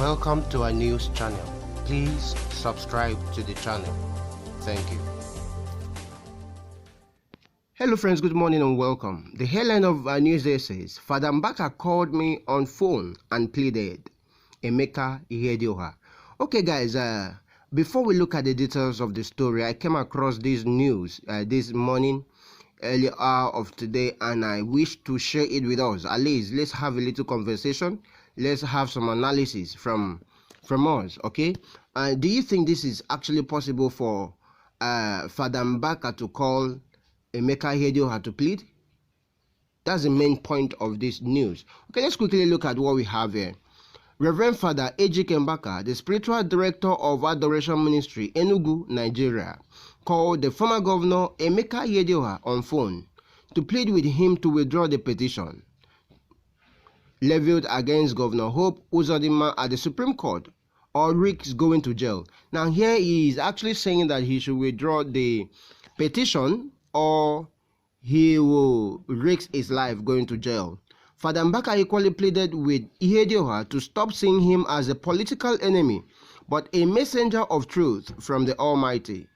Welcome to our news channel. Please subscribe to the channel. Thank you. Hello friends, good morning and welcome. The headline of our news day says, Father Mbaka called me on phone and pleaded. Emeka Ihedioha. Okay guys, before we look at the details of the story, I came across this news this morning, early hour of today, and I wish to share it with us. At least let's have a little conversation. Let's have some analysis from us, okay? Do you think this is actually possible for Father Mbaka to call Emeka Ihedioha to plead? That's the main point of this news. Okay, let's quickly look at what we have here. Reverend Father Ejike Mbaka, the spiritual director of Adoration Ministry Enugu Nigeria, called the former Governor Emeka Ihedioha on phone to plead with him to withdraw the petition leveled against Governor Hope Uzodimma at the Supreme Court, or risks going to jail. Now here he is actually saying that he should withdraw the petition or he will risk his life going to jail. Father Mbaka equally pleaded with Ihedioha to stop seeing him as a political enemy, but a messenger of truth from the Almighty.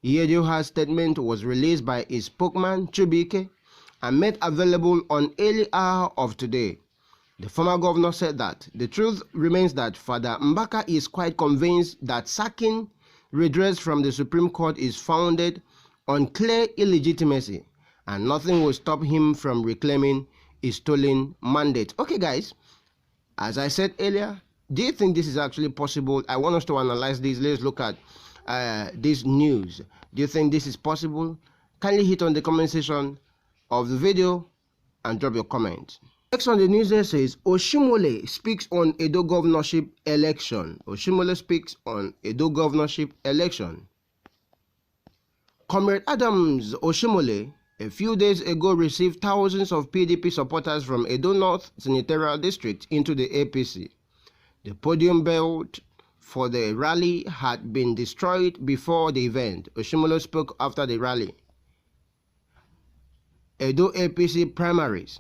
Ihedioha's statement was released by his spokesman, Chibuike, and made available on early hour of today. The former governor said that the truth remains that Father Mbaka is quite convinced that sacking redress from the Supreme Court is founded on clear illegitimacy, and nothing will stop him from reclaiming his stolen mandate. Okay guys, as I said earlier, do you think this is actually possible? I want us to analyze this. Let's look at this news. Do you think this is possible? Kindly hit on the comment section of the video and drop your comment. Next on the news there says, Oshimole speaks on Edo governorship election. Oshimole speaks on Edo governorship election. Comrade Adams Oshimole a few days ago received thousands of PDP supporters from Edo North Senatorial District into the APC. The podium built for the rally had been destroyed before the event. Oshimole spoke after the rally. Edo APC primaries.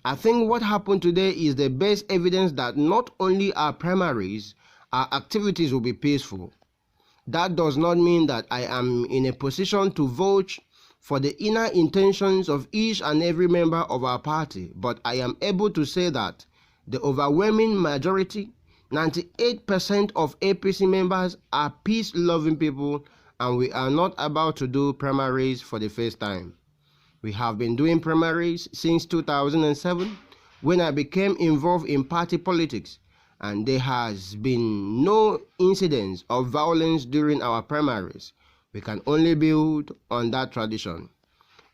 I think what happened today is the best evidence that not only our primaries, our activities will be peaceful. That does not mean that I am in a position to vote for the inner intentions of each and every member of our party, but I am able to say that the overwhelming majority, 98% of APC members, are peace-loving people, and we are not about to do primaries for the first time. We have been doing primaries since 2007 when I became involved in party politics, and there has been no incidents of violence during our primaries. We can only build on that tradition.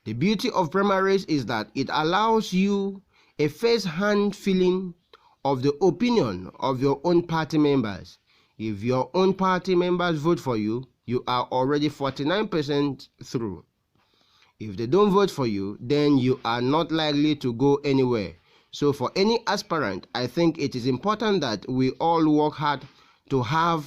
The beauty of primaries is that it allows you a first-hand feeling of the opinion of your own party members. If your own party members vote for you, you are already 49% through. If they don't vote for you, then you are not likely to go anywhere. So for any aspirant, I think it is important that we all work hard to have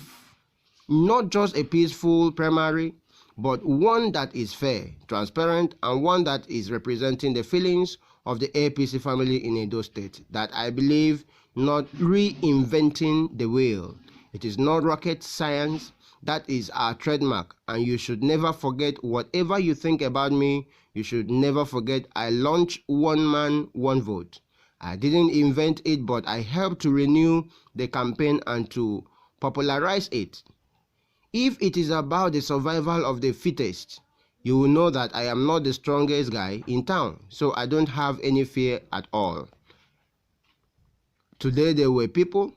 not just a peaceful primary, but one that is fair, transparent, and one that is representing the feelings of the APC family in Edo State. That I believe not reinventing the wheel. It is not rocket science. That is our trademark, and you should never forget, whatever you think about me, you should never forget I launched one man, one vote. I didn't invent it, but I helped to renew the campaign and to popularize it. If it is about the survival of the fittest, you will know that I am not the strongest guy in town, so I don't have any fear at all. Today there were people,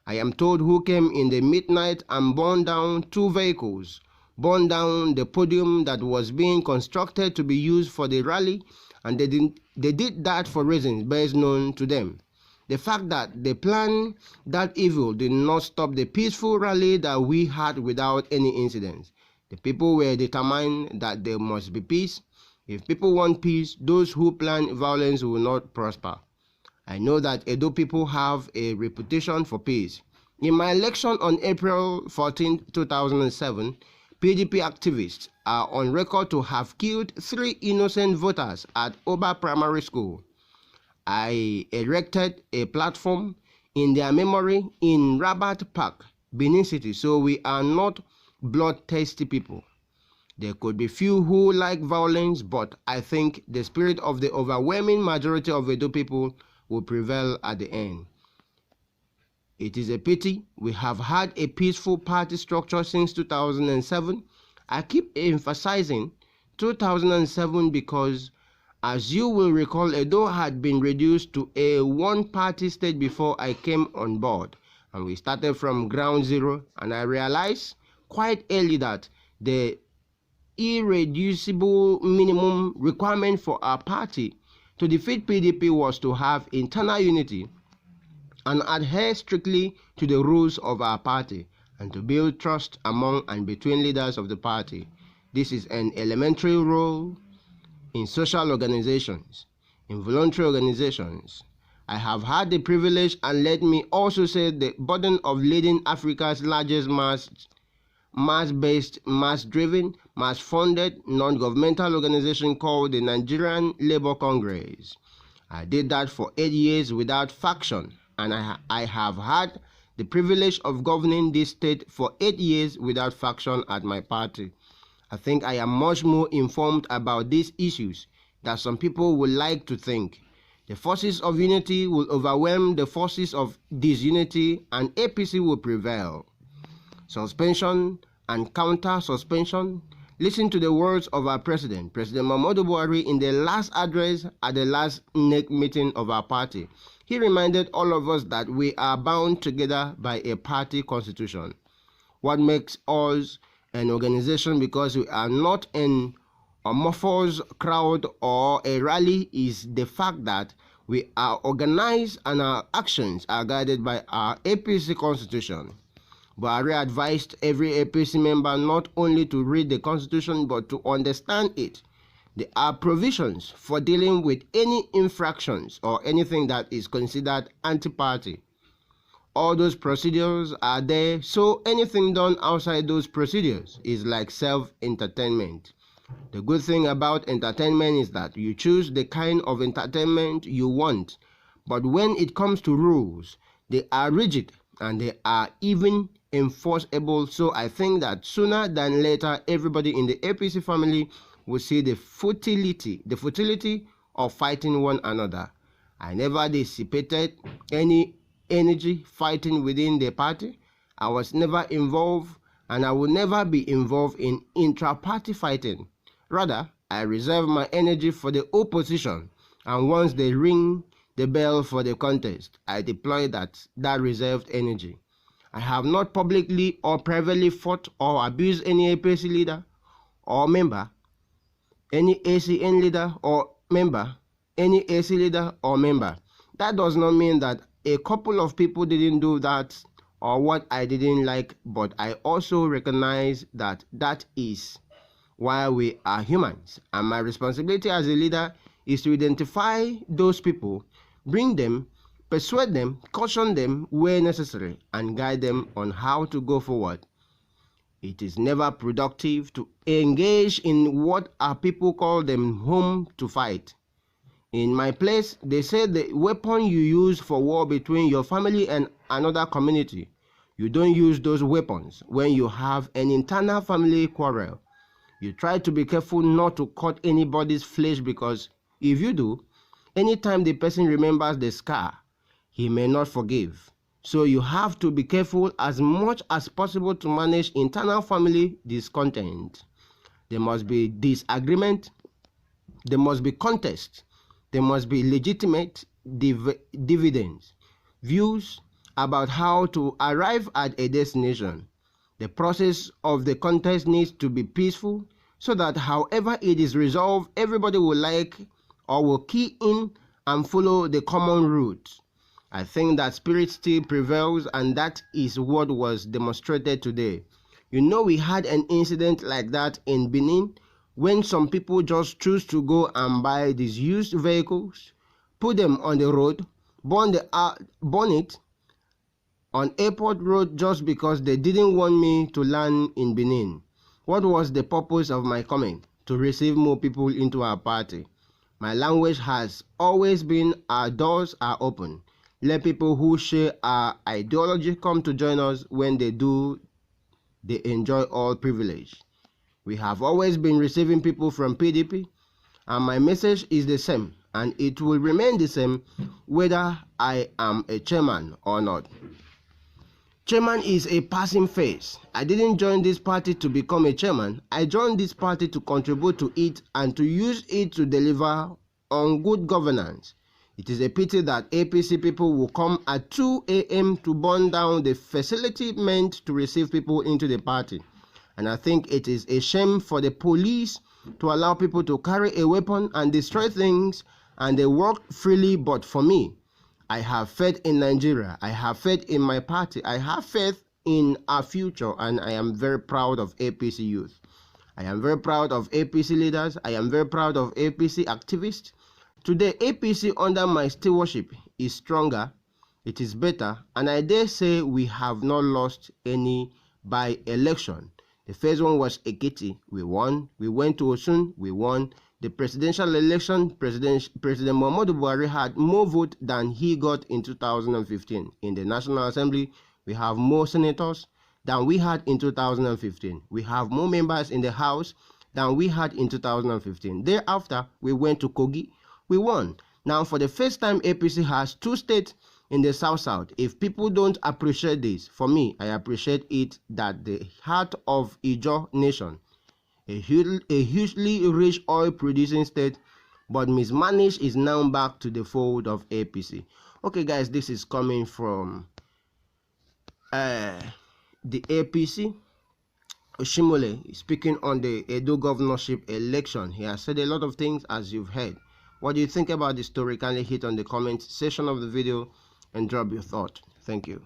I am told, who came in the midnight and burned down 2 vehicles, burned down the podium that was being constructed to be used for the rally, and they did that for reasons best known to them. The fact that they planned that evil did not stop the peaceful rally that we had without any incidents. The people were determined that there must be peace. If people want peace, those who plan violence will not prosper. I know that Edo people have a reputation for peace. In my election on April 14, 2007, PDP activists are on record to have killed 3 innocent voters at Oba Primary School. I erected a platform in their memory in Rabat Park, Benin City. So we are not bloodthirsty people. There could be few who like violence, but I think the spirit of the overwhelming majority of Edo people will prevail at the end. It is a pity we have had a peaceful party structure since 2007. I keep emphasizing 2007 because, as you will recall, Edo had been reduced to a one-party state before I came on board, and we started from ground zero, and I realized quite early that the irreducible minimum requirement for our party to defeat PDP was to have internal unity and adhere strictly to the rules of our party, and to build trust among and between leaders of the party. This is an elementary role in social organizations, in voluntary organizations. I have had the privilege, and let me also say the burden, of leading Africa's largest mass-based, mass-driven, mass-funded, non-governmental organization called the Nigerian Labour Congress. I did that for 8 years without faction, and I have had the privilege of governing this state for 8 years without faction at my party. I think I am much more informed about these issues than some people would like to think. The forces of unity will overwhelm the forces of disunity, and APC will prevail. Suspension and counter-suspension. Listen to the words of our President Muhammadu Buhari, in the last address at the last NEC meeting of our party. He reminded all of us that we are bound together by a party constitution. What makes us an organization, because we are not an amorphous crowd or a rally, is the fact that we are organized and our actions are guided by our APC constitution. Buhari advised every APC member not only to read the constitution but to understand it. There are provisions for dealing with any infractions or anything that is considered anti-party. All those procedures are there, so anything done outside those procedures is like self-entertainment. The good thing about entertainment is that you choose the kind of entertainment you want, but when it comes to rules, they are rigid and they are even enforceable. So I think that sooner than later, everybody in the APC family will see the futility of fighting one another. I never dissipated any energy fighting within the party. I was never involved, and I will never be involved in intra-party fighting. Rather, I reserve my energy for the opposition, and once they ring the bell for the contest, I deploy that reserved energy. I have not publicly or privately fought or abused any APC leader or member, any ACN leader or member, any AC leader or member. That does not mean that a couple of people didn't do that or what I didn't like, but I also recognize that that is why we are humans, and my responsibility as a leader is to identify those people, bring them, persuade them, caution them where necessary, and guide them on how to go forward. It is never productive to engage in what our people call them home to fight. In my place, they say the weapon you use for war between your family and another community, you don't use those weapons when you have an internal family quarrel. You try to be careful not to cut anybody's flesh, because if you do, anytime the person remembers the scar, he may not forgive. So you have to be careful as much as possible to manage internal family discontent. There must be disagreement, there must be contest, there must be legitimate dividends, views about how to arrive at a destination. The process of the contest needs to be peaceful, so that however it is resolved, everybody will like or will key in and follow the common route. I think that spirit still prevails, and that is what was demonstrated today. You know, we had an incident like that in Benin, when some people just choose to go and buy these used vehicles, put them on the road, burn it on airport road, just because they didn't want me to land in Benin. What was the purpose of my comment? To receive more people into our party. My language has always been, our doors are open. Let people who share our ideology come to join us. When they do, they enjoy all privilege. We have always been receiving people from PDP, and my message is the same, and it will remain the same whether I am a chairman or not. Chairman is a passing phase. I didn't join this party to become a chairman. I joined this party to contribute to it and to use it to deliver on good governance. It is a pity that APC people will come at 2 a.m. to burn down the facility meant to receive people into the party. And I think it is a shame for the police to allow people to carry a weapon and destroy things, and they work freely. But for me, I have faith in Nigeria. I have faith in my party. I have faith in our future, and I am very proud of APC youth. I am very proud of APC leaders. I am very proud of APC activists. Today, APC under my stewardship is stronger, it is better, and I dare say we have not lost any by-election. The first one was Ekiti, we won. We went to Osun, we won. The presidential election, President Muhammadu Buhari had more votes than he got in 2015. In the National Assembly, we have more senators than we had in 2015. We have more members in the House than we had in 2015. Thereafter, we went to Kogi. We won. Now, for the first time, APC has 2 states in the South-South. If people don't appreciate this, for me, I appreciate it that the heart of Ijaw Nation, a hugely rich oil-producing state, but mismanaged, is now back to the fold of APC. Okay, guys, this is coming from the APC. Oshimole speaking on the Edo governorship election. He has said a lot of things, as you've heard. What do you think about the story? Kindly hit on the comment section of the video and drop your thought. Thank you.